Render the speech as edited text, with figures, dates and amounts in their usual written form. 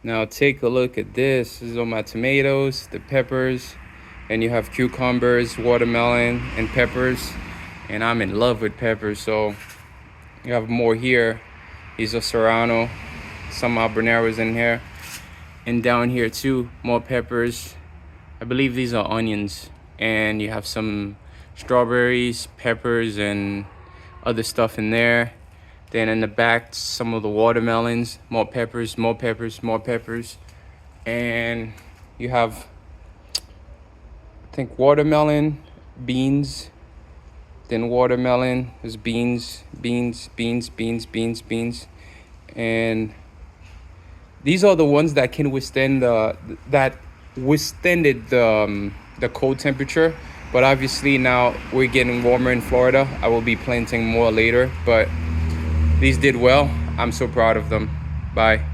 Now take a look at this. This is all my tomatoes, the peppers, and you have cucumbers, watermelon, and peppers. And I'm in love with peppers, so you have more here. These are serrano, some habaneros in here, and down here too, more peppers. I believe these are onions, and you have some strawberries, peppers, and other stuff in there. Then in the back, some of the watermelons, more peppers, more peppers, more peppers. And you have, I think, watermelon, beans, then watermelon, there's beans, beans, beans, beans, beans, beans. And these are the ones that can withstand that withstanded the cold temperature. But obviously now we're getting warmer in Florida. I will be planting more later, but these did well. I'm so proud of them. Bye.